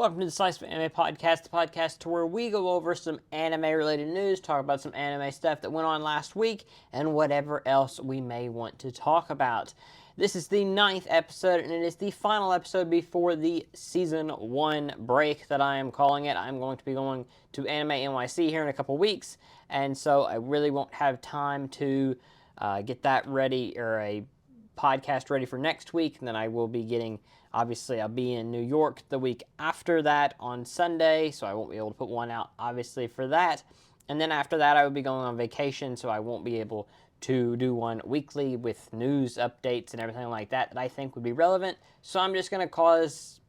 Welcome to the Slice of Anime Podcast, the podcast where we go over some anime-related news, talk about some anime stuff that went on last week, and whatever else we may want to talk about. This is the 9th episode, and it is the final episode before the Season 1 break that I am calling it. I'm going to be going to Anime NYC here in a couple weeks, and so I really won't have time to get that ready, or a podcast ready for next week, and then I will be getting, obviously I'll be in New York the week after that on Sunday, so I won't be able to put one out obviously for that, and then after that I will be going on vacation, so I won't be able to do one weekly with news updates and everything like that I think would be relevant, so I'm just going to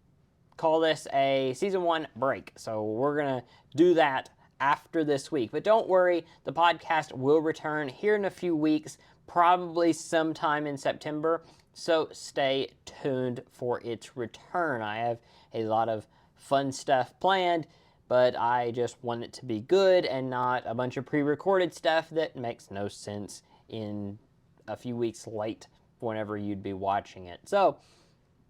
call this a Season 1 break. So we're going to do that after this week, but don't worry, the podcast will return here in a few weeks, probably sometime in September, so stay tuned for its return. I have a lot of fun stuff planned, but I just want it to be good and not a bunch of pre-recorded stuff that makes no sense in a few weeks late whenever you'd be watching it. So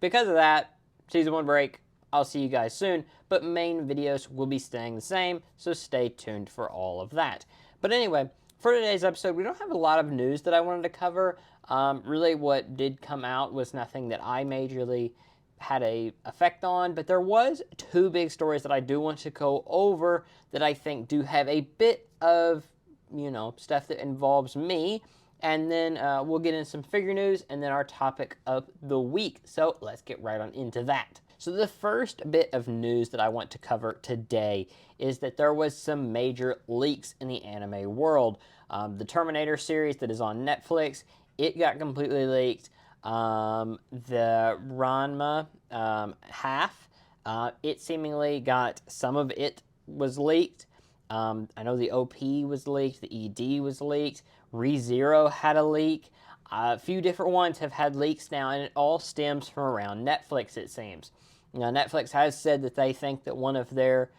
because of that, Season 1 break, I'll see you guys soon, but main videos will be staying the same, so stay tuned for all of that. But anyway, for today's episode, we don't have a lot of news that I wanted to cover. Really what did come out was nothing that I majorly had a effect on, but there was two big stories that I do want to go over that I think do have a bit of, stuff that involves me, and then we'll get into some figure news and then our topic of the week. So let's get right on into that. So the first bit of news that I want to cover today is that there was some major leaks in the anime world. The Terminator series that is on Netflix, it got completely leaked. The Ranma half, it seemingly got, some of it was leaked. I know the OP was leaked, the ED was leaked, ReZero had a leak. A few different ones have had leaks now, and it all stems from around Netflix, it seems. Now, Netflix has said that they think that one of their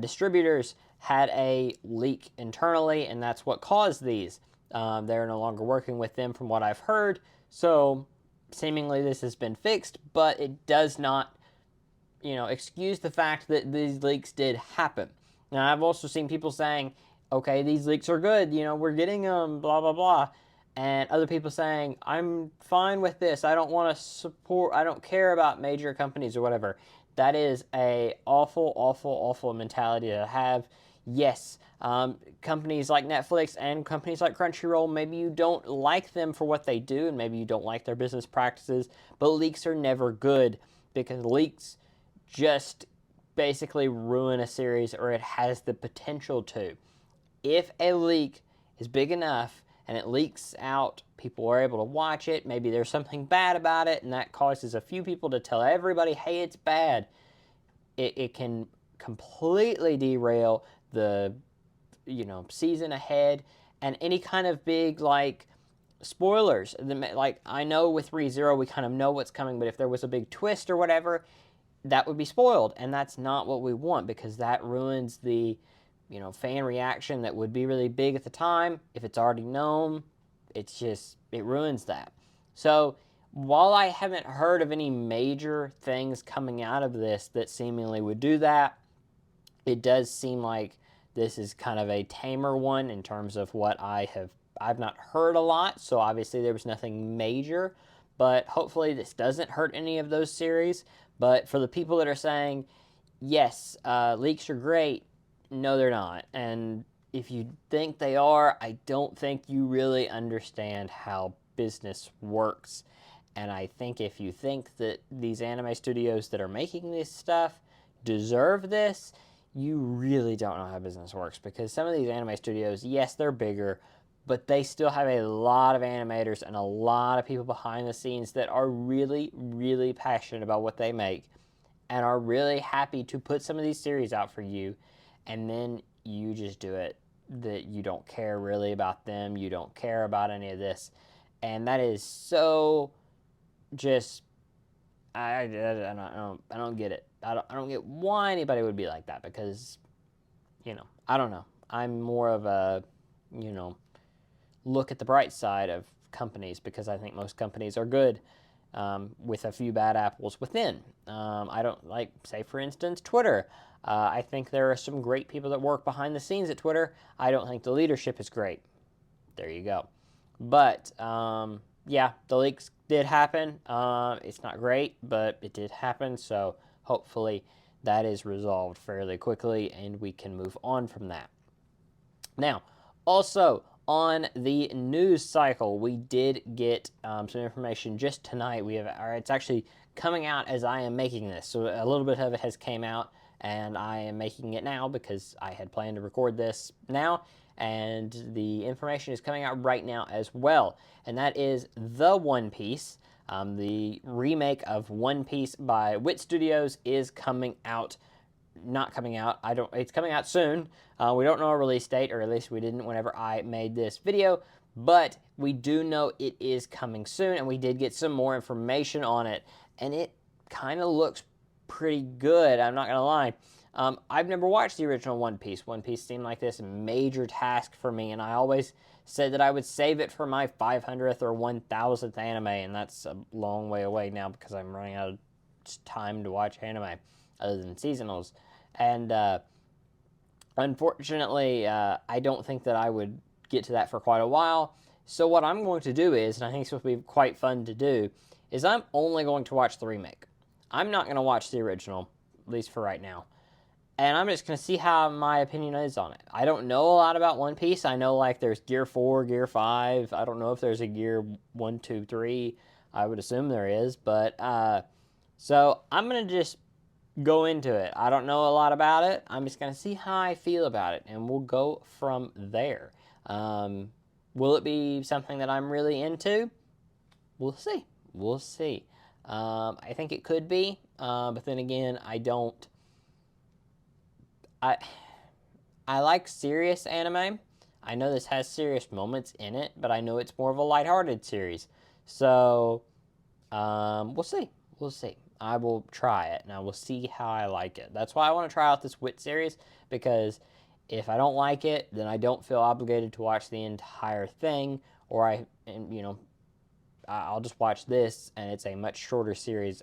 distributors had a leak internally, and that's what caused these. They're no longer working with them from what I've heard, so seemingly this has been fixed, but it does not, excuse the fact that these leaks did happen. Now, I've also seen people saying, okay, these leaks are good, we're getting them, blah, blah, blah. And other people saying, I'm fine with this, I don't want to support, I don't care about major companies or whatever. That is a awful, awful, awful mentality to have. Yes, companies like Netflix and companies like Crunchyroll, maybe you don't like them for what they do, and maybe you don't like their business practices, but leaks are never good, because leaks just basically ruin a series, or it has the potential to. If a leak is big enough and it leaks out, people are able to watch it, maybe there's something bad about it, and that causes a few people to tell everybody, hey, it's bad. It can completely derail the, season ahead, and any kind of big, spoilers. Like, I know with ReZero, we kind of know what's coming, but if there was a big twist or whatever, that would be spoiled, and that's not what we want, because that ruins the fan reaction that would be really big at the time. If it's already known, it ruins that. So while I haven't heard of any major things coming out of this that seemingly would do that, it does seem like this is kind of a tamer one in terms of what I've not heard a lot, so obviously there was nothing major, but hopefully this doesn't hurt any of those series. But for the people that are saying, yes, leaks are great, no, they're not. And if you think they are, I don't think you really understand how business works. And I think if you think that these anime studios that are making this stuff deserve this, you really don't know how business works. Because some of these anime studios, yes, they're bigger, but they still have a lot of animators and a lot of people behind the scenes that are really, really passionate about what they make and are really happy to put some of these series out for you, and then you just do it, that you don't care really about them, you don't care about any of this, and that is so just, I don't get it. I don't get why anybody would be like that, because, I don't know. I'm more of a, look at the bright side of companies, because I think most companies are good, with a few bad apples within. I don't like, say for instance, Twitter. I think there are some great people that work behind the scenes at Twitter. I don't think the leadership is great. There you go. But yeah, the leaks did happen. It's not great, but it did happen. So hopefully that is resolved fairly quickly and we can move on from that. Now, also on the news cycle, we did get some information just tonight. It's actually coming out as I am making this, so a little bit of it has came out, and I am making it now because I had planned to record this now, and the information is coming out right now as well, and that is the One Piece. The remake of One Piece by Wit Studios is coming out. Not coming out. It's coming out soon. We don't know a release date, or at least we didn't whenever I made this video, but we do know it is coming soon, and we did get some more information on it, and it kind of looks pretty good. I'm not gonna lie. I've never watched the original One Piece. One Piece seemed like this major task for me, and I always said that I would save it for my 500th or 1000th anime, and that's a long way away now because I'm running out of time to watch anime other than seasonals. And unfortunately, I don't think that I would get to that for quite a while. So what I'm going to do is, and I think this will be quite fun to do, is I'm only going to watch the remake. I'm not going to watch the original, at least for right now. And I'm just going to see how my opinion is on it. I don't know a lot about One Piece. I know like there's Gear 4, Gear 5. I don't know if there's a Gear 1, 2, 3. I would assume there is. But so I'm going to just go into it. I don't know a lot about it. I'm just going to see how I feel about it, and we'll go from there. Will it be something that I'm really into? We'll see. We'll see. I think it could be, but then again, I don't. I like serious anime. I know this has serious moments in it, but I know it's more of a lighthearted series. So, we'll see. We'll see. I will try it, and I will see how I like it. That's why I want to try out this Wit series, because if I don't like it, then I don't feel obligated to watch the entire thing, or I'll just watch this, and it's a much shorter series,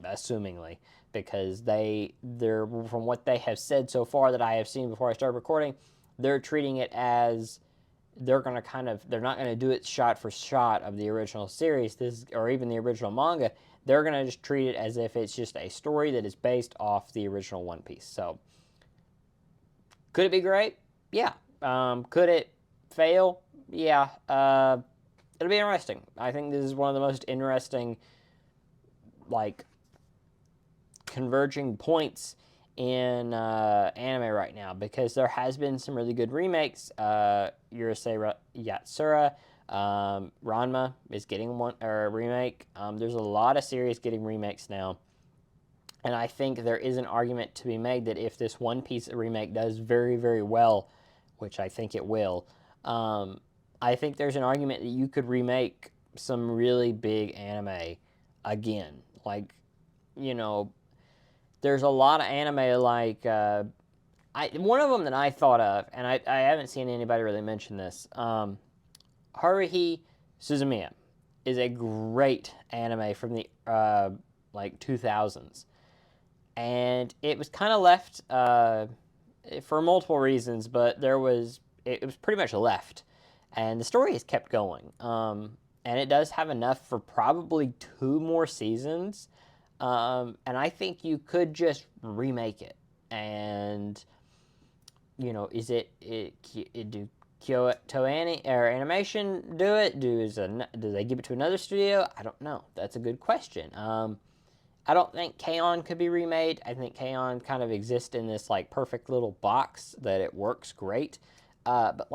assumingly, because they're from what they have said so far that I have seen before I started recording, they're treating it as they're not going to do it shot for shot of the original series, or even the original manga. They're going to just treat it as if it's just a story that is based off the original One Piece. So, could it be great? Yeah. Could it fail? Yeah. It'll be interesting. I think this is one of the most interesting, like, converging points in anime right now, because there has been some really good remakes. Urusei Yatsura, Ranma is getting a remake. There's a lot of series getting remakes now, and I think there is an argument to be made that if this One Piece remake does very, very well, which I think it will, I think there's an argument that you could remake some really big anime again. Like, there's a lot of anime like one of them that I thought of, and I haven't seen anybody really mention this. Haruhi Suzumiya is a great anime from the 2000s, and it was kind of left for multiple reasons, but it was pretty much left, and the story has kept going. And it does have enough for probably 2 more seasons. And I think you could just remake it. And, do Toei or Animation do it? Do they give it to another studio? I don't know. That's a good question. I don't think K-On! Could be remade. I think K-On! Kind of exists in this, like, perfect little box that it works great. But,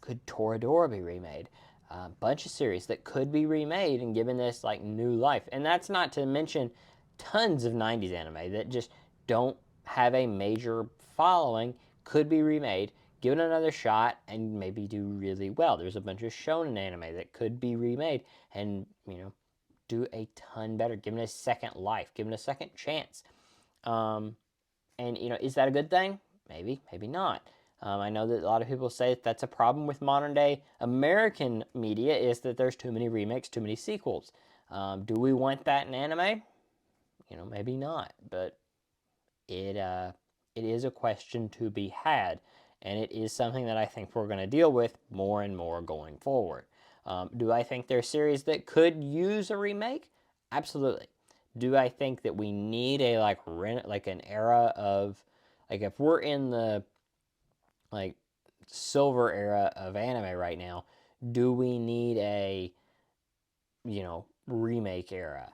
could Toradora be remade? A bunch of series that could be remade and given this like new life. And that's not to mention tons of 90s anime that just don't have a major following, could be remade, given another shot, and maybe do really well. There's a bunch of shonen anime that could be remade and, do a ton better, given a second life, given a second chance. And, is that a good thing? Maybe, maybe not. I know that a lot of people say that's a problem with modern day American media, is that there's too many remakes, too many sequels. Do we want that in anime? You know, maybe not, but it is a question to be had, and it is something that I think we're going to deal with more and more going forward. Do I think there's series that could use a remake? Absolutely. Do I think that we need a like an era of, like, if we're in the like silver era of anime right now, do we need a, remake era?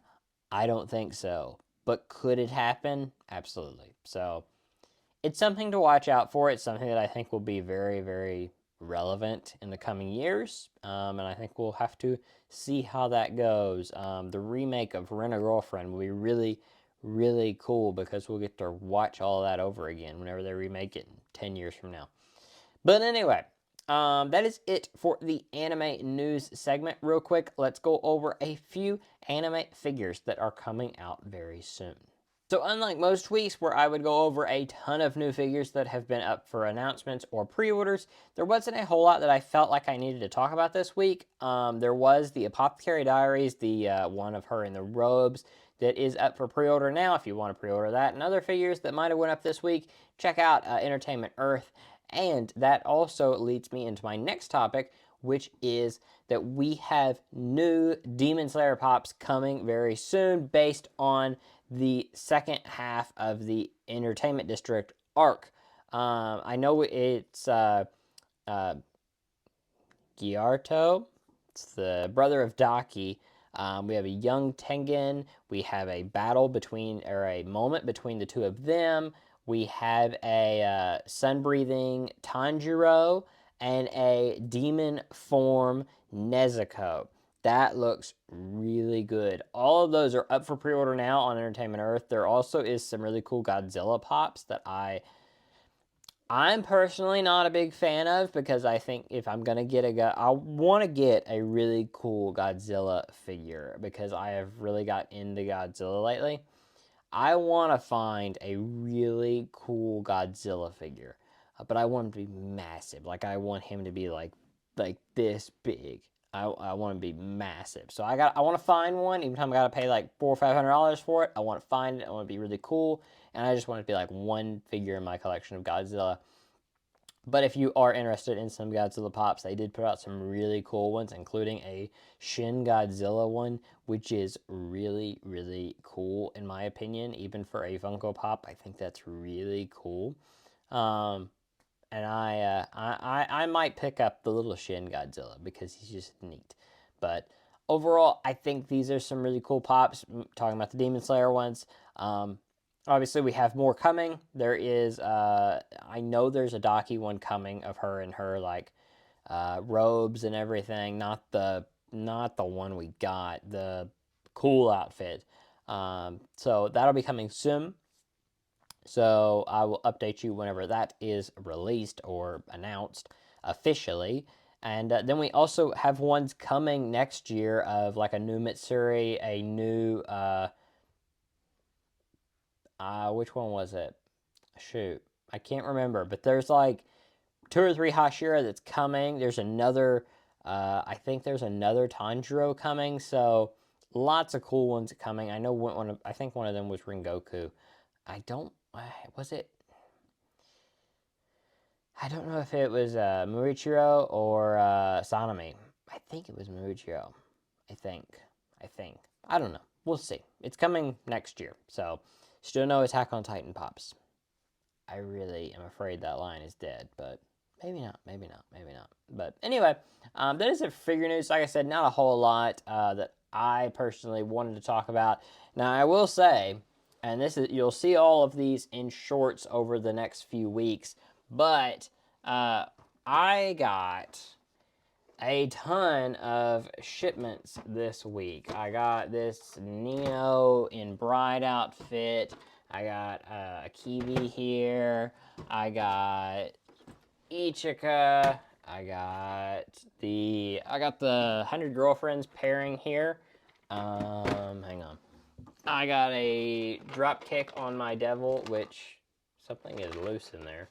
I don't think so. But could it happen? Absolutely. So it's something to watch out for. It's something that I think will be very, very relevant in the coming years. And I think we'll have to see how that goes. The remake of Rent a Girlfriend will be really, really cool because we'll get to watch all of that over again whenever they remake it 10 years from now. But anyway, that is it for the anime news segment. Real quick, let's go over a few anime figures that are coming out very soon. So unlike most weeks where I would go over a ton of new figures that have been up for announcements or pre-orders, there wasn't a whole lot that I felt like I needed to talk about this week. There was the Apothecary Diaries, the one of her in the robes, that is up for pre-order now if you want to pre-order that. And other figures that might have went up this week, check out Entertainment Earth. And that also leads me into my next topic, which is that we have new Demon Slayer pops coming very soon based on the second half of the Entertainment District arc. I know it's Gyarto. It's the brother of Daki. We have a young Tengen. We have a battle between, or a moment between the two of them. We have a sun-breathing Tanjiro and a demon form Nezuko. That looks really good. All of those are up for pre-order now on Entertainment Earth. There also is some really cool Godzilla pops that I'm personally not a big fan of, because I think if I'm going to get I want to get a really cool Godzilla figure because I have really got into Godzilla lately. I want to find a really cool Godzilla figure, but I want him to be massive. Like, I want him to be like this big. I want to be massive. So I want to find one. Even time I got to pay like $400 or $500 for it, I want to find it. I want to be really cool, and I just want it to be like one figure in my collection of Godzilla. But if you are interested in some Godzilla pops, they did put out some really cool ones, including a Shin Godzilla one, which is really, really cool in my opinion. Even for a Funko Pop, I think that's really cool. And I might pick up the little Shin Godzilla because he's just neat. But overall, I think these are some really cool pops. Talking about the Demon Slayer ones. Obviously, we have more coming. There is, I know there's a Daki one coming of her in her like robes and everything. Not the one we got, the cool outfit. So that'll be coming soon. So I will update you whenever that is released or announced officially. And then we also have ones coming next year of like a new Mitsuri, a new which one was it? Shoot, I can't remember. But there's like 2 or 3 Hashira that's coming. There's another, I think there's another Tanjiro coming. So lots of cool ones coming. I know I think one of them was Rengoku. Was it? I don't know if it was Muichiro or Sanemi. I think it was Muichiro. I think. I don't know. We'll see. It's coming next year. So, still no Attack on Titan pops. I really am afraid that line is dead, but maybe not. But anyway, that is it for figure news. Like I said, not a whole lot that I personally wanted to talk about. Now, I will say, and you'll see all of these in shorts over the next few weeks, but I got a ton of shipments this week. I got this Neo in bride outfit. I got a Kiwi here. I got Ichika. I got the 100 Girlfriends pairing here. Hang on. I got a Dropkick on my Devil, which something is loose in there.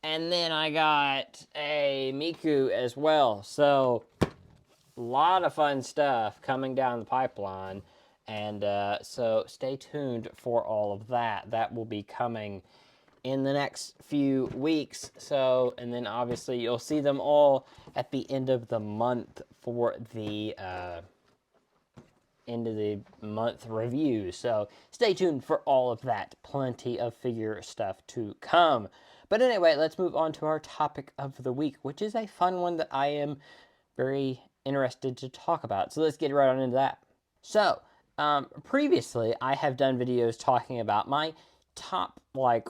And then I got a Miku as well. So lot of fun stuff coming down the pipeline. And so stay tuned for all of that. That will be coming in the next few weeks. So, and then obviously you'll see them all at the end of the month for the end of the month review. So stay tuned for all of that. Plenty of figure stuff to come. But anyway, let's move on to our topic of the week, which is a fun one that I am very interested to talk about. So let's get right on into that. So, previously, I have done videos talking about my top, like,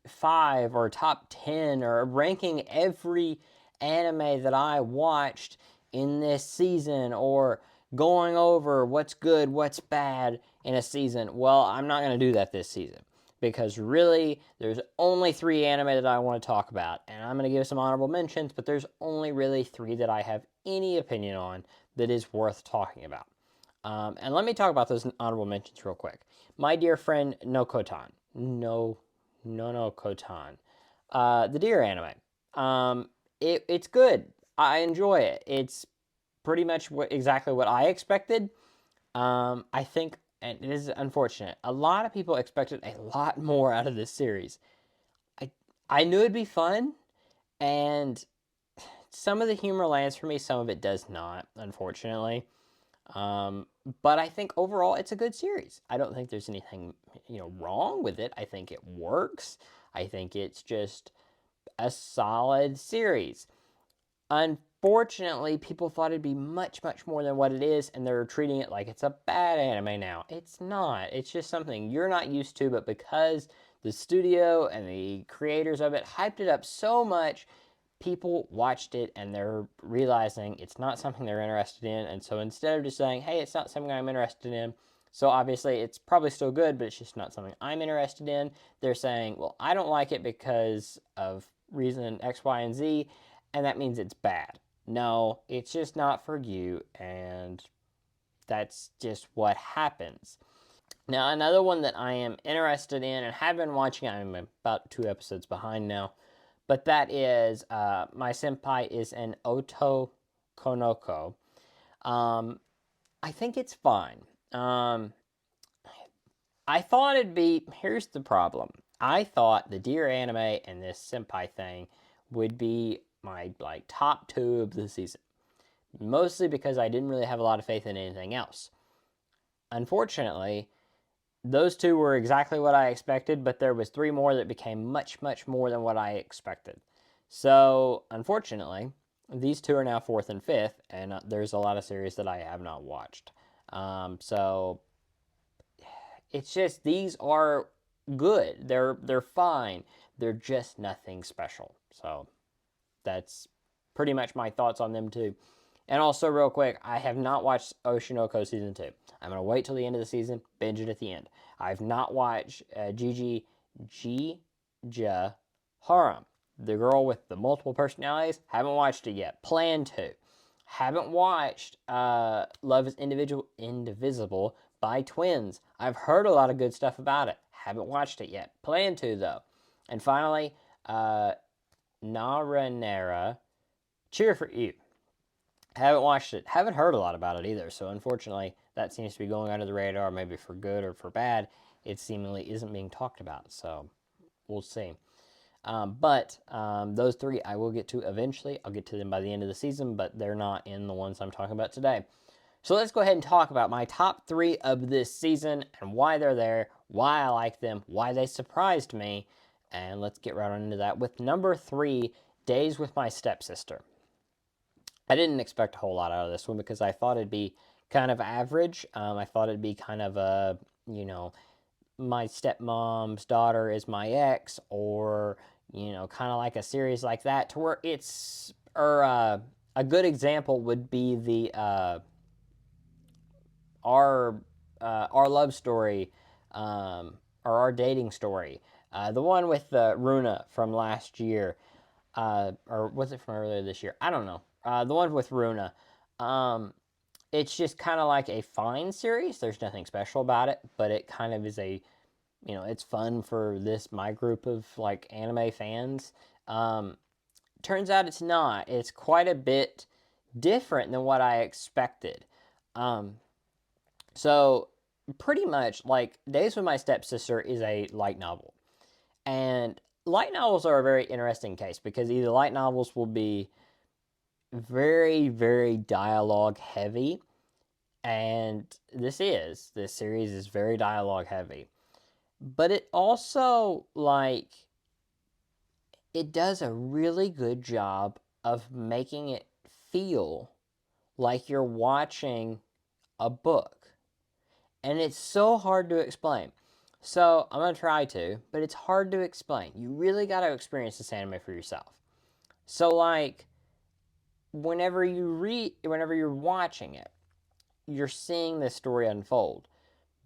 5 or top 10 or ranking every anime that I watched in this season or going over what's good, what's bad in a season. Well, I'm not going to do that this season because really there's only 3 anime that I want to talk about, and I'm going to give some honorable mentions, but there's only really 3 that I have any opinion on that is worth talking about. And let me talk about those honorable mentions real quick. My dear friend Nokotan. No Kotan. The Deer anime. It's good. I enjoy it. It's pretty much exactly what I expected. I think, and it is unfortunate, a lot of people expected a lot more out of this series. I knew it'd be fun, and some of the humor lands for me, some of it does not, unfortunately. But I think overall it's a good series. I don't think there's anything wrong with it. I think it works. I think it's just a solid series. Unfortunately, people thought it'd be much, much more than what it is, and they're treating it like it's a bad anime now. It's not. It's just something you're not used to, but because the studio and the creators of it hyped it up so much, people watched it and they're realizing it's not something they're interested in. And so instead of just saying, hey, it's not something I'm interested in, so obviously it's probably still good, but it's just not something I'm interested in, they're saying, well, I don't like it because of reason X, Y, and Z, and that means it's bad. No, it's just not for you, and that's just what happens. Now, another one that I am interested in and have been watching, I'm about 2 episodes behind now, but that is My Senpai is an Oto Konoko. I think it's fine. I thought it'd be. Here's the problem. I thought the Deer anime and this Senpai thing would be my top 2 of the season, mostly because I didn't really have a lot of faith in anything else. Unfortunately, those 2 were exactly what I expected, but there was 3 more that became much, much more than what I expected. So, unfortunately, these 2 are now 4th and 5th, and there's a lot of series that I have not watched. So, it's just these are good. They're fine. They're just nothing special. So, that's pretty much my thoughts on them too. And also, real quick, I have not watched Oshinoko season 2. I'm gonna wait till the end of the season, binge it at the end. I've not watched Gigi Jija Haram, the girl with the multiple personalities. Haven't watched it yet. Plan to. Haven't watched Love is Indivisible by Twins. I've heard a lot of good stuff about it. Haven't watched it yet. Plan to though. And finally, Naranera, Cheer for You. Haven't watched it. Haven't heard a lot about it either. So unfortunately, that seems to be going under the radar, maybe for good or for bad. It seemingly isn't being talked about. So we'll see. But those 3 I will get to eventually. I'll get to them by the end of the season, but they're not in the ones I'm talking about today. So let's go ahead and talk about my top 3 of this season and why they're there, why I like them, why they surprised me, and let's get right on into that with number 3, Days with My Stepsister. I didn't expect a whole lot out of this one because I thought it'd be kind of average. I thought it'd be kind of a, my stepmom's daughter is my ex, or, kind of like a series like that, to where it's, or a good example would be the, our love story, or our dating story. The one with Runa from last year, or was it from earlier this year? I don't know. The one with Runa. It's just kind of like a fine series. There's nothing special about it, but it kind of is a, it's fun for my group of anime fans. Turns out it's not. It's quite a bit different than what I expected. Um, so pretty much like Days with My Stepsister is a light novel. And light novels are a very interesting case because either light novels will be very, very dialogue heavy, and this series is very dialogue heavy. But it also, like, it does a really good job of making it feel like you're watching a book. And it's so hard to explain. So I'm going to try to, but it's hard to explain. You really got to experience this anime for yourself. So, like, whenever you're watching it, you're seeing this story unfold.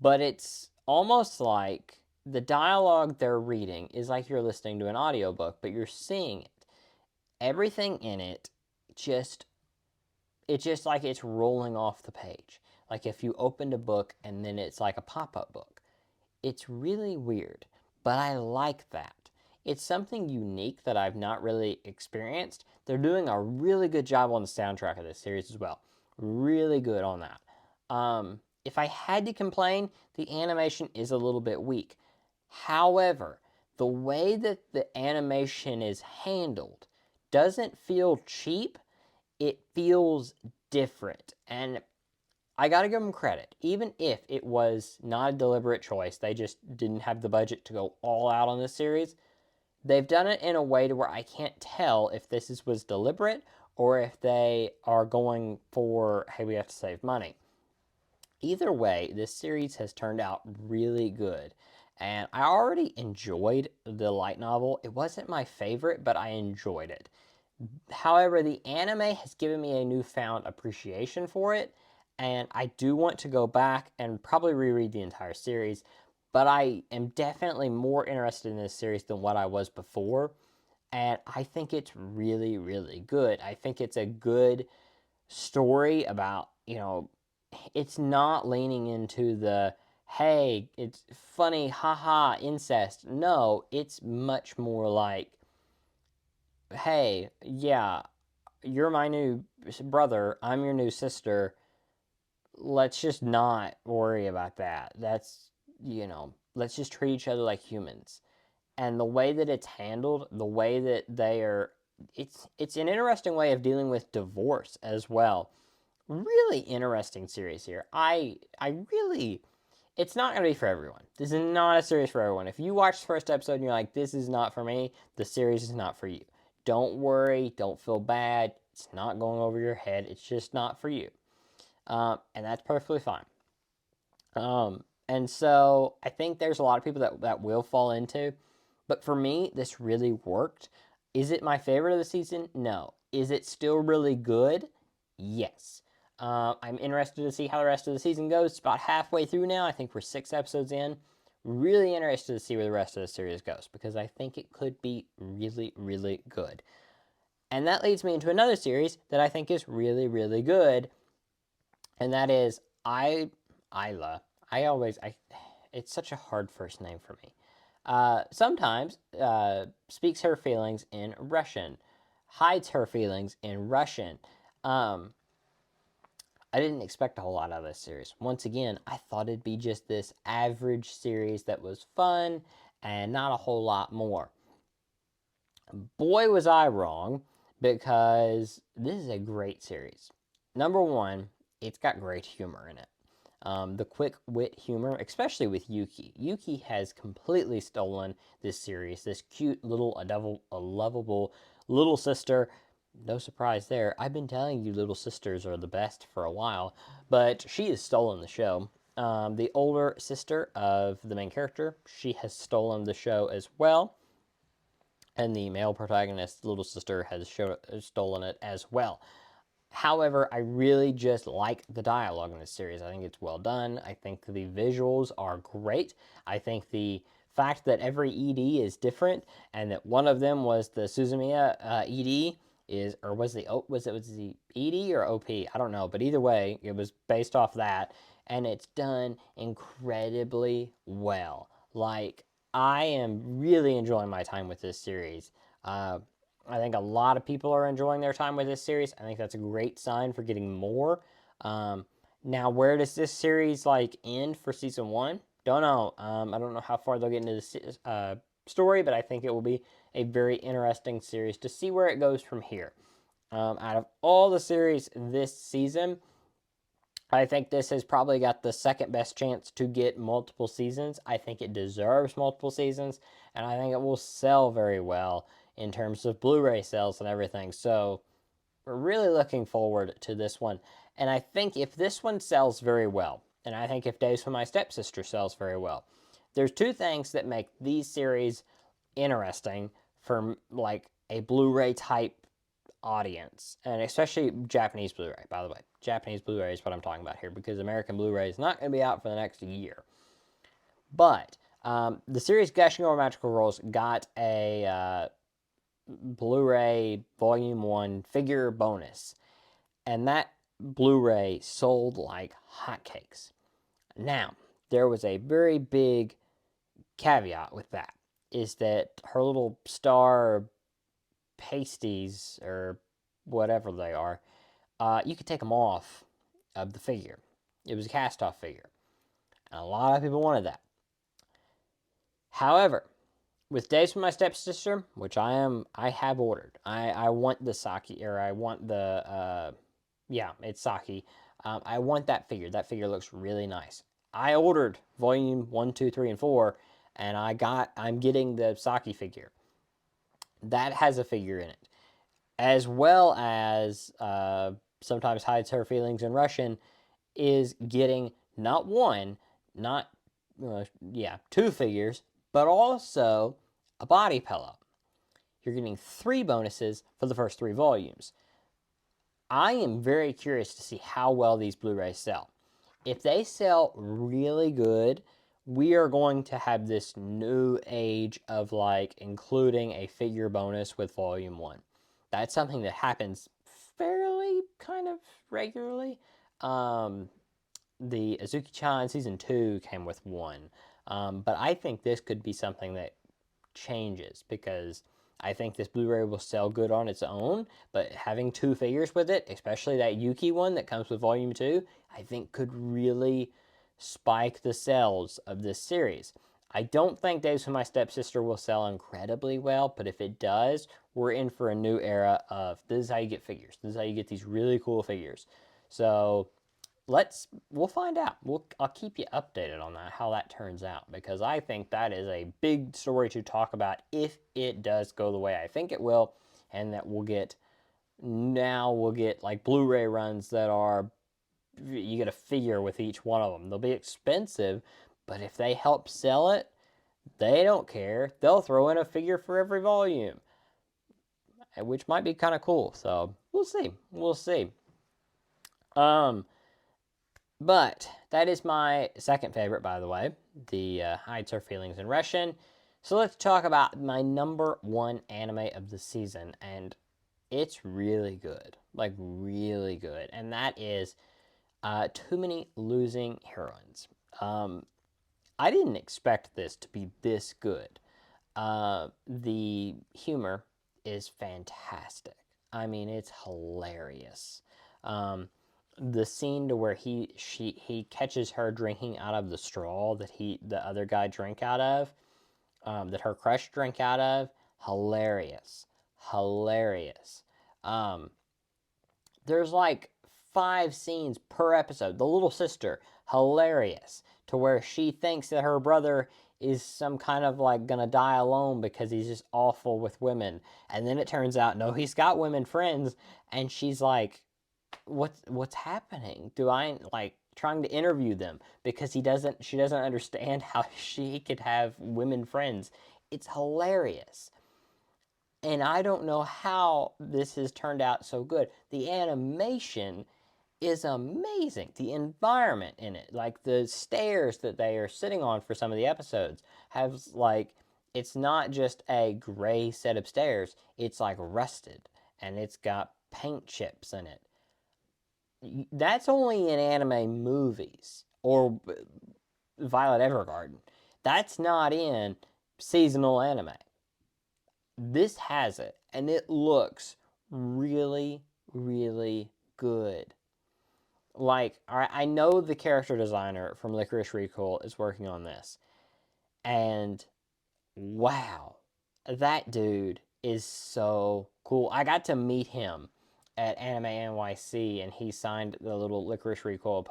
But it's almost like the dialogue they're reading is like you're listening to an audiobook, but you're seeing it. Everything in it just it's just like it's rolling off the page. Like if you opened a book and then it's like a pop-up book. It's really weird, but I like that. It's something unique that I've not really experienced. They're doing a really good job on the soundtrack of this series as well. Really good on that. If I had to complain, the animation is a little bit weak. However, the way that the animation is handled doesn't feel cheap. It feels different. And I gotta give them credit. Even if it was not a deliberate choice, they just didn't have the budget to go all out on this series. They've done it in a way to where I can't tell if was deliberate or if they are going for, hey, we have to save money. Either way, this series has turned out really good. And I already enjoyed the light novel. It wasn't my favorite, but I enjoyed it. However, the anime has given me a newfound appreciation for it, and I do want to go back and probably reread the entire series, but I am definitely more interested in this series than what I was before, and I think it's really, really good. I think it's a good story about, it's not leaning into the, hey, it's funny, haha, incest. No, it's much more like, hey, yeah, you're my new brother, I'm your new sister. Let's just not worry about that. Let's just treat each other like humans. And the way that it's handled, the way that they are, it's an interesting way of dealing with divorce as well. Really interesting series here. I really it's not going to be for everyone. This is not a series for everyone. If you watch the first episode and you're like, this is not for me, the series is not for you. Don't worry. Don't feel bad. It's not going over your head. It's just not for you. And that's perfectly fine. And so I think there's a lot of people that will fall into. But for me, this really worked. Is it my favorite of the season? No. Is it still really good? Yes. I'm interested to see how the rest of the season goes. It's about halfway through now. I think we're 6 episodes in. Really interested to see where the rest of the series goes because I think it could be really, really good. And that leads me into another series that I think is really, really good, and that is Isla. It's such a hard first name for me. Sometimes speaks her feelings in Russian, hides her feelings in Russian. Um, I didn't expect a whole lot out of this series. Once again, I thought it'd be just this average series that was fun and not a whole lot more. Boy, was I wrong, because this is a great series. Number one, it's got great humor in it. The quick wit humor, especially with Yuki. Yuki has completely stolen this series. This cute little, a lovable little sister. No surprise there. I've been telling you little sisters are the best for a while, but she has stolen the show. The older sister of the main character, she has stolen the show as well. And the male protagonist's little sister has stolen it as well. However, I really just like the dialogue in this series. I think it's well done. I think the visuals are great. I think the fact that every ED is different and that one of them was the Suzumiya ED was the ED or OP? I don't know, but either way, it was based off that, and it's done incredibly well. Like, I am really enjoying my time with this series. I think a lot of people are enjoying their time with this series. I think that's a great sign for getting more. Um, Now, where does this series like end for season one? Don't know. I don't know how far they'll get into the story, but I think it will be a very interesting series to see where it goes from here. Out of all the series this season, I think this has probably got the second best chance to get multiple seasons. I think it deserves multiple seasons, and I think it will sell very well in terms of Blu-ray sales and everything. So we're really looking forward to this one. And I think if this one sells very well, and I think if Days with My Stepsister sells very well, there's two things that make these series interesting for like a Blu-ray type audience, and especially Japanese Blu-ray, by the way. Japanese Blu-ray is what I'm talking about here, because American Blu-ray is not going to be out for the next year. But the series Gushing Over Magical Girls got a Blu-ray Volume 1 figure bonus, and that Blu-ray sold like hotcakes. Now, there was a very big caveat with that, is that her little star pasties, or whatever they are, you could take them off of the figure. It was a cast off figure. And a lot of people wanted that. However, with Days with My Stepsister, which I have ordered. I want the Saki, or I want the, yeah, it's Saki. I want that figure. That figure looks really nice. I ordered volume 1, 2, 3, and 4, and I'm getting the Saki figure. That has a figure in it, as well as sometimes hides her feelings in Russian, is getting not one, not two figures, but also a body pillow. You're getting 3 bonuses for the first 3 volumes. I am very curious to see how well these Blu-rays sell. If they sell really good, we are going to have this new age of like including a figure bonus with volume 1. That's something that happens fairly kind of regularly. The Azuki-chan season 2 came with 1. But I think this could be something that changes, because I think this Blu-ray will sell good on its own, but having 2 figures with it, especially that Yuki one that comes with volume 2, I think could really spike the sales of this series. I don't think Days with My Stepsister will sell incredibly well, but if it does, we're in for a new era of this is how you get figures. This is how you get these really cool figures. So we'll find out. I'll keep you updated on that, how that turns out, because I think that is a big story to talk about if it does go the way I think it will, and that we'll get like Blu-ray runs that are, you get a figure with each one of them. They'll be expensive, but if they help sell it, they don't care. They'll throw in a figure for every volume, which might be kind of cool. So we'll see. We'll see. But that is my second favorite, by the way, the Hides Her Feelings in Russian. So let's talk about my number 1 anime of the season, and it's really good, like really good, and that is Too Many Losing Heroines. I didn't expect this to be this good. The humor is fantastic. I mean, it's hilarious. The scene to where he catches her drinking out of the straw that the other guy drank out of, that her crush drank out of, hilarious, hilarious. There's like 5 scenes per episode. The little sister, hilarious, to where she thinks that her brother is some kind of like gonna die alone because he's just awful with women, and then it turns out no, he's got women friends, and she's like, what's happening? Do I like trying to interview them because she doesn't understand how she could have women friends. It's hilarious. And I don't know how this has turned out so good. The animation is amazing. The environment in it, like the stairs that they are sitting on for some of the episodes, have like, it's not just a gray set of stairs, it's like rusted, and it's got paint chips in it. That's only in anime movies or Violet Evergarden. That's not in seasonal anime. this has it, and it looks really, really good. Like, I know the character designer from Licorice Recoil is working on this, and wow, that dude is so cool. I got to meet him at Anime NYC, and he signed the little Licorice Recoil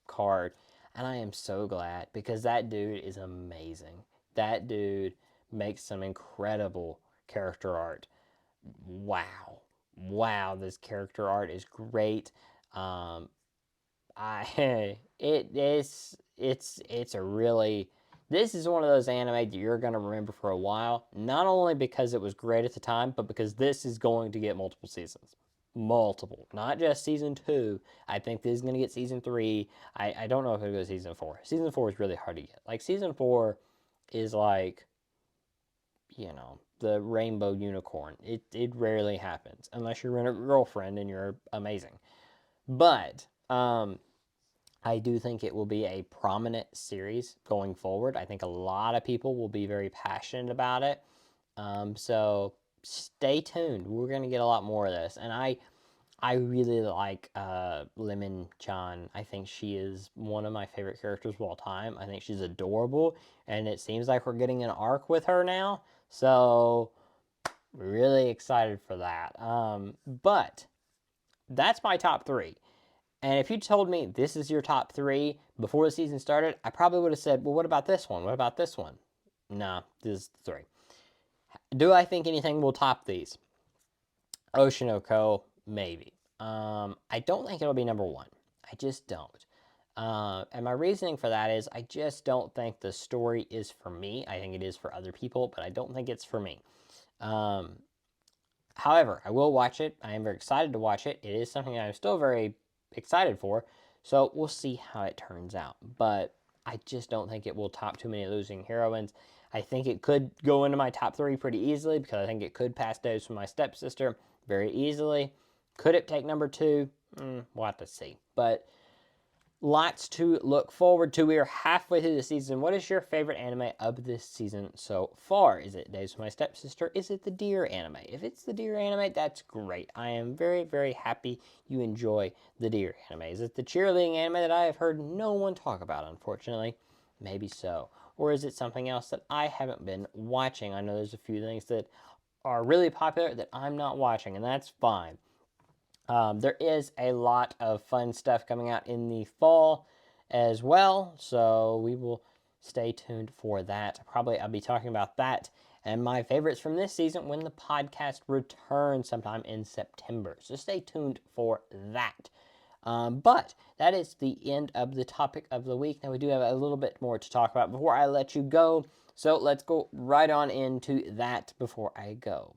card, and I am so glad because that dude is amazing. That dude makes some incredible character art. Wow, wow, this character art is great. Um, I it's a really, this is one of those anime that you're gonna remember for a while. Not only because it was great at the time, but because this is going to get multiple seasons, multiple, not just season 2. I think this is gonna get season 3. I don't know if it'll go to season 4. Season 4 is really hard to get. Like season 4 is like, the rainbow unicorn. It rarely happens unless you're in a girlfriend and you're amazing. But I do think it will be a prominent series going forward. I think a lot of people will be very passionate about it. So stay tuned. We're going to get a lot more of this. And I really like Lemon Chan. I think she is one of my favorite characters of all time. I think she's adorable. And it seems like we're getting an arc with her now. So really excited for that. But that's my top 3. And if you told me this is your top 3 before the season started, I probably would have said, well, what about this one? What about this one? Nah, this is 3. Do I think anything will top these? Oshinoko, maybe. I don't think it'll be number 1. I just don't. And my reasoning for that is I just don't think the story is for me. I think it is for other people, but I don't think it's for me. However, I will watch it. I am very excited to watch it. It is something I'm still very excited for. So we'll see how it turns out. But I just don't think it will top too many losing heroines. I think it could go into my top 3 pretty easily because I think it could pass Days from My Stepsister very easily. Could it take number 2? We'll have to see. But lots to look forward to. We are halfway through the season. What is your favorite anime of this season so far? Is it Days of My Stepsister? Is it the Deer anime? If it's the Deer anime, that's great. I am very, very happy you enjoy the Deer anime. Is it the cheerleading anime that I have heard no one talk about, unfortunately? Maybe so. Or is it something else that I haven't been watching? I know there's a few things that are really popular that I'm not watching, and that's fine. There is a lot of fun stuff coming out in the fall as well, so we will stay tuned for that. Probably I'll be talking about that and my favorites from this season when the podcast returns sometime in September. So stay tuned for that. But that is the end of the topic of the week. Now we do have a little bit more to talk about before I let you go. So let's go right on into that before I go.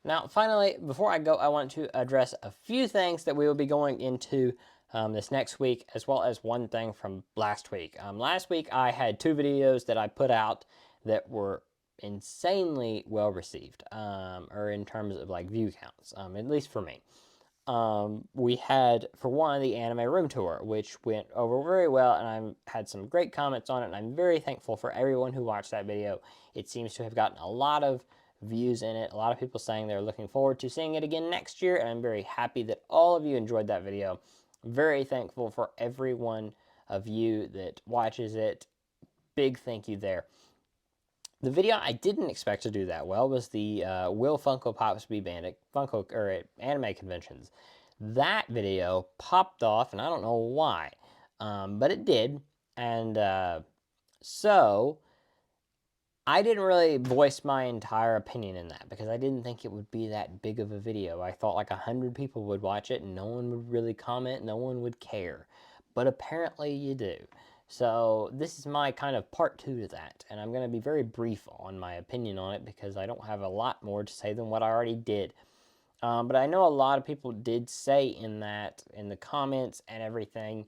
Now, finally, before I go, I want to address a few things that we will be going into this next week, as well as one thing from last week. Last week, I had 2 videos that I put out that were insanely well received, or in terms of like view counts, at least for me. We had, for one, the anime room tour, which went over very well, and I had some great comments on it, and I'm very thankful for everyone who watched that video. It seems to have gotten a lot of views in it. A lot of people saying they're looking forward to seeing it again next year, and I'm very happy that all of you enjoyed that video. Very thankful for every one of you that watches it. Big thank you there. The video I didn't expect to do that well was the Will Funko Pops be banned at Funko or at anime conventions. That video popped off, and I don't know why, but it did. And so I didn't really voice my entire opinion in that because I didn't think it would be that big of a video. I thought like 100 people would watch it and no one would really comment, no one would care. But apparently you do. So this is my kind of part 2 to that, and I'm going to be very brief on my opinion on it because I don't have a lot more to say than what I already did. But I know a lot of people did say in the comments and everything,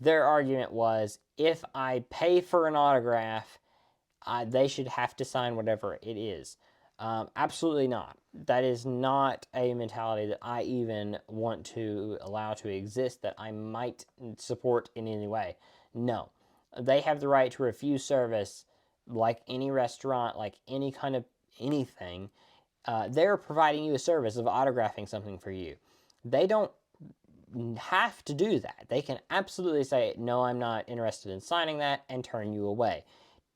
their argument was, if I pay for an autograph, they should have to sign whatever it is. Absolutely not. That is not a mentality that I even want to allow to exist, that I might support in any way. No. They have the right to refuse service like any restaurant, like any kind of anything. They're providing you a service of autographing something for you. They don't have to do that. They can absolutely say, no, I'm not interested in signing that, and turn you away.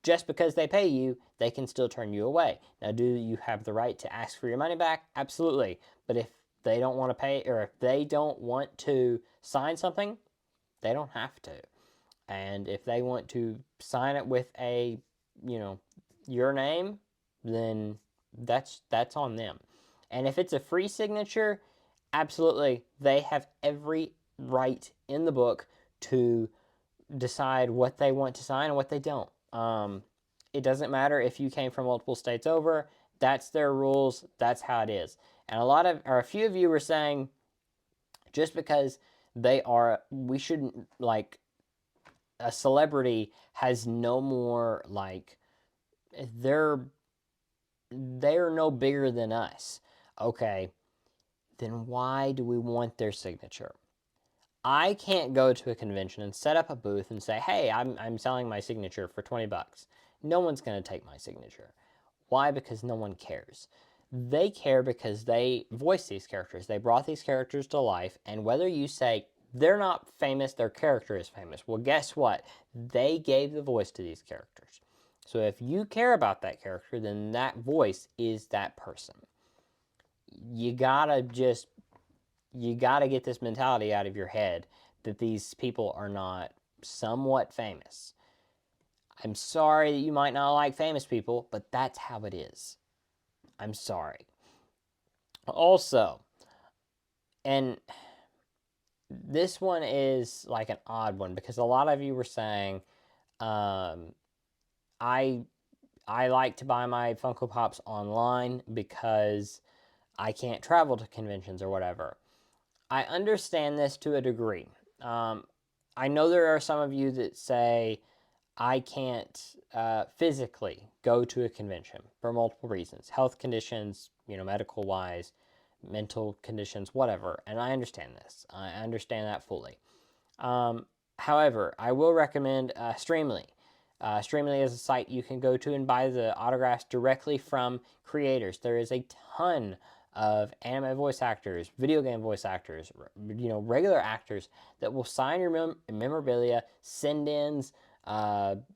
Just because they pay you, they can still turn you away. Now, do you have the right to ask for your money back? Absolutely. But if they don't want to pay, or if they don't want to sign something, they don't have to. And if they want to sign it with a, your name, then that's on them. And if it's a free signature, absolutely, they have every right in the book to decide what they want to sign and what they don't. It doesn't matter if you came from multiple states over. That's their rules. That's how it is. And a few of you were saying, just because we shouldn't, like, a celebrity has no more, like, they're no bigger than us. Okay, then why do we want their signature? I can't go to a convention and set up a booth and say, hey, I'm selling my signature for 20 bucks. No one's going to take my signature. Why? Because no one cares. They care because they voice these characters. They brought these characters to life, and whether you say they're not famous, their character is famous. Well, guess what? They gave the voice to these characters. So if you care about that character, then that voice is that person. You gotta get this mentality out of your head that these people are not somewhat famous. I'm sorry that you might not like famous people, but that's how it is. I'm sorry. Also, and this one is like an odd one because a lot of you were saying, I like to buy my Funko Pops online because I can't travel to conventions or whatever. I understand this to a degree. I know there are some of you that say, I can't physically go to a convention for multiple reasons. Health conditions, medical wise, mental conditions, whatever. And I understand this. I understand that fully. However, I will recommend Streamly. Streamly is a site you can go to and buy the autographs directly from creators. There is a ton of anime voice actors, video game voice actors, regular actors that will sign your memorabilia, send-ins,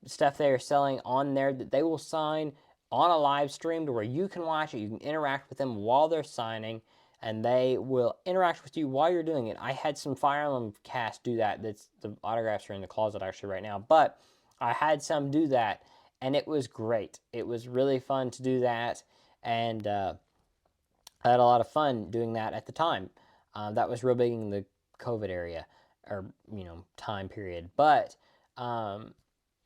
stuff they are selling on there that they will sign on a live stream to where you can watch it, you can interact with them while they're signing, and they will interact with you while you're doing it. I had some Fire Emblem cast do that. The autographs are in the closet actually right now, but I had some do that, and it was great. It was really fun to do that, and I had a lot of fun doing that at the time. That was real big in the COVID area, or time period. But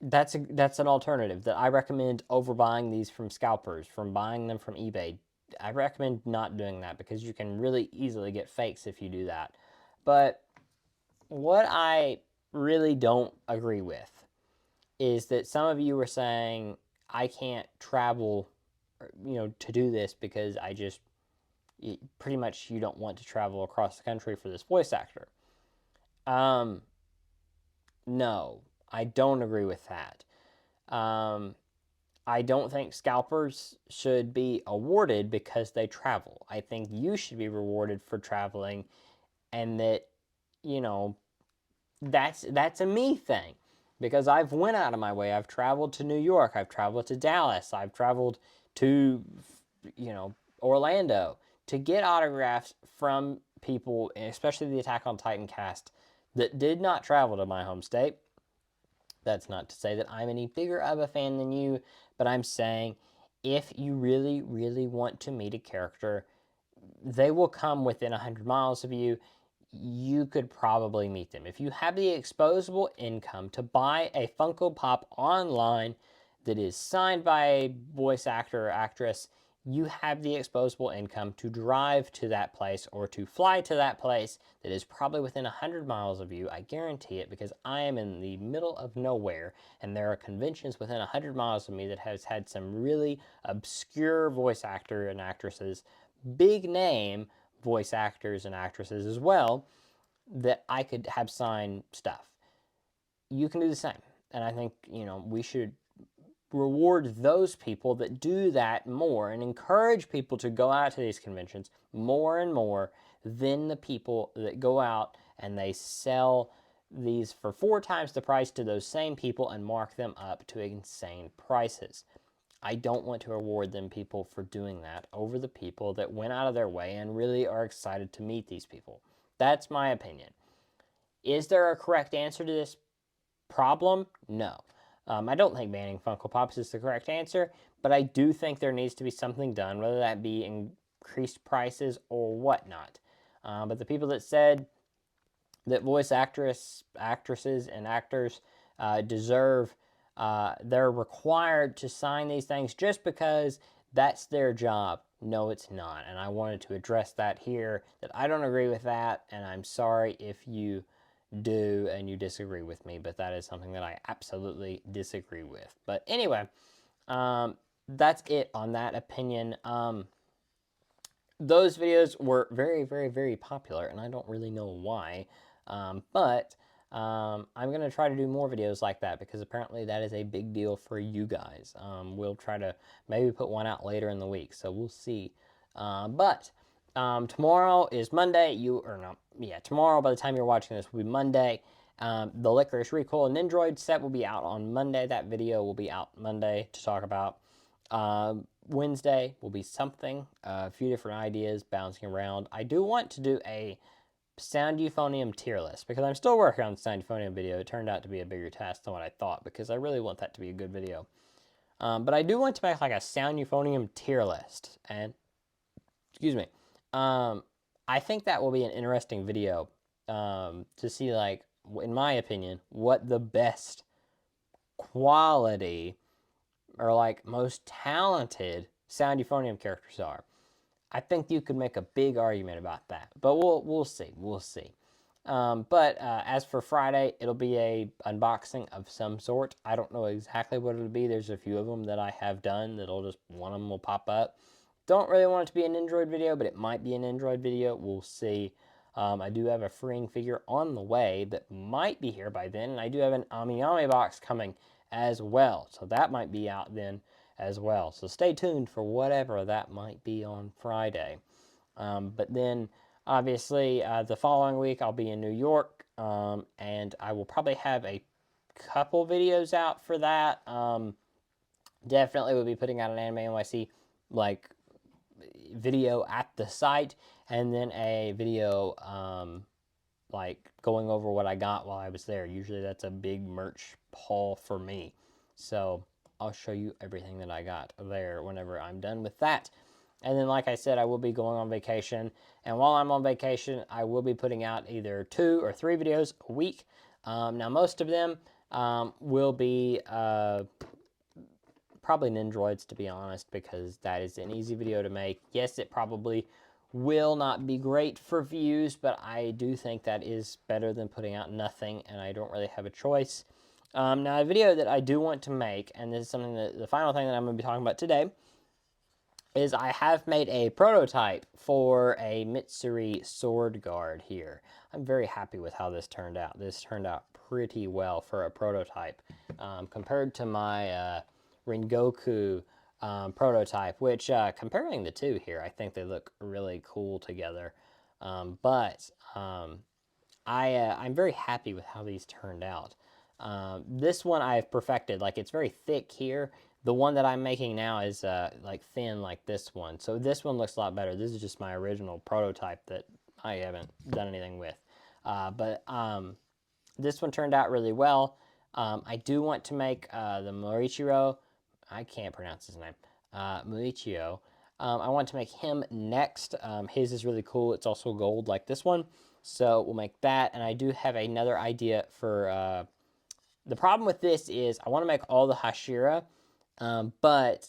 that's an alternative that I recommend over buying these from scalpers, from buying them from eBay. I recommend not doing that because you can really easily get fakes if you do that. But what I really don't agree with is that some of you were saying I can't travel, to do this because pretty much you don't want to travel across the country for this voice actor. No, I don't agree with that. I don't think scalpers should be awarded because they travel. I think you should be rewarded for traveling, and that, that's a me thing. Because I've went out of my way. I've traveled to New York. I've traveled to Dallas. I've traveled to, Orlando to get autographs from people, especially the Attack on Titan cast, that did not travel to my home state. That's not to say that I'm any bigger of a fan than you, but I'm saying if you really, really want to meet a character, they will come within 100 miles of you. You could probably meet them. If you have the disposable income to buy a Funko Pop online that is signed by a voice actor or actress, you have the disposable income to drive to that place or to fly to that place that is probably within 100 miles of you. I guarantee it, because I am in the middle of nowhere and there are conventions within 100 miles of me that has had some really obscure voice actor and actresses, big name voice actors and actresses as well, that I could have sign stuff. You can do the same. And I think, we should reward those people that do that more and encourage people to go out to these conventions more and more than the people that go out and they sell these for 4 times the price to those same people and mark them up to insane prices. I don't want to reward them people for doing that over the people that went out of their way and really are excited to meet these people. That's my opinion. Is there a correct answer to this problem? No. I don't think banning Funko Pops is the correct answer, but I do think there needs to be something done, whether that be increased prices or whatnot. But the people that said that voice actresses and actors deserve, they're required to sign these things just because that's their job. No, it's not. And I wanted to address that here, that I don't agree with that, and I'm sorry if you do and you disagree with me, but that is something that I absolutely disagree with. But anyway, that's it on that opinion. Those videos were very, very, very popular, and I don't really know why. But I'm going to try to do more videos like that because apparently that is a big deal for you guys. We'll try to maybe put one out later in the week, so we'll see. But tomorrow is Monday. Tomorrow by the time you're watching this will be Monday. The Licorice Recoil and Nendroid set will be out on Monday. That video will be out Monday to talk about. Wednesday will be something, a few different ideas bouncing around. I do want to do a sound euphonium tier list because I'm still working on the sound euphonium video. It turned out to be a bigger task than what I thought because I really want that to be a good video. But I do want to make like a sound euphonium tier list, and excuse me, I think that will be an interesting video to see, like, in my opinion, what the best quality or like most talented sound euphonium characters are. I think you could make a big argument about that, but we'll see. We'll see. But as for Friday, it'll be a unboxing of some sort. I don't know exactly what it'll be. There's a few of them that I have done that'll just, one of them will pop up. Don't really want it to be an Android video, but it might be an Android video. We'll see. I do have a freeing figure on the way that might be here by then, and I do have an Amiyami box coming as well, so that might be out then as well. So stay tuned for whatever that might be on Friday. But then, obviously, the following week I'll be in New York, and I will probably have a couple videos out for that. Definitely will be putting out an Anime NYC like video at the site, and then a video like going over what I got while I was there. Usually that's a big merch haul for me. So I'll show you everything that I got there whenever I'm done with that. And then, like I said, I will be going on vacation. And while I'm on vacation, I will be putting out either 2 or 3 videos a week. Now, most of them will be probably Nendroids, to be honest, because that is an easy video to make. Yes, it probably will not be great for views, but I do think that is better than putting out nothing, and I don't really have a choice. Now, a video that I do want to make, and this is something that the final thing that I'm going to be talking about today, is I have made a prototype for a Mitsuri sword guard here. I'm very happy with how this turned out. This turned out pretty well for a prototype compared to my Rengoku prototype, which comparing the two here, I think they look really cool together. I'm very happy with how these turned out. This one I've perfected. Like, it's very thick here. The one that I'm making now is like thin like this one. So this one looks a lot better. This is just my original prototype that I haven't done anything with. This one turned out really well. I do want to make the Morichiro. I can't pronounce his name. Muichio. I want to make him next. His is really cool. It's also gold like this one. So we'll make that. And I do have another idea for... the problem with this is I want to make all the Hashira, but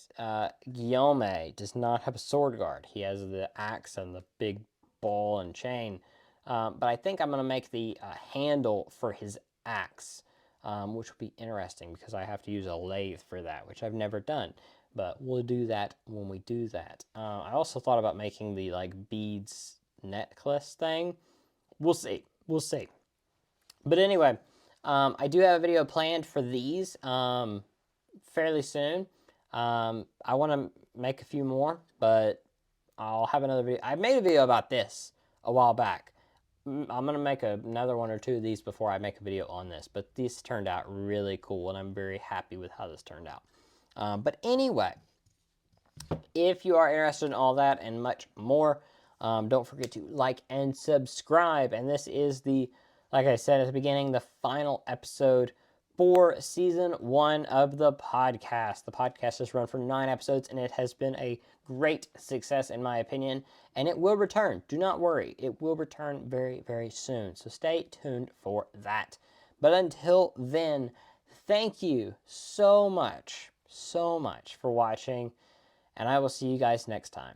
Guillaume does not have a sword guard. He has the axe and the big ball and chain. But I think I'm going to make the handle for his axe, which will be interesting because I have to use a lathe for that, which I've never done. But we'll do that when we do that. I also thought about making the like beads necklace thing. We'll see. We'll see. But anyway, I do have a video planned for these. fairly soon. I want to make a few more, but I'll have another video. I made a video about this a while back. I'm going to make another one or two of these before I make a video on this, but these turned out really cool, and I'm very happy with how this turned out. But anyway, if you are interested in all that and much more, don't forget to like and subscribe. And this is like I said at the beginning, the final episode for season 1 of the podcast. The podcast has run for 9 episodes, and it has been a great success in my opinion, and it will return. Do not worry. It will return very, very soon. So stay tuned for that. But until then, thank you so much for watching, and I will see you guys next time.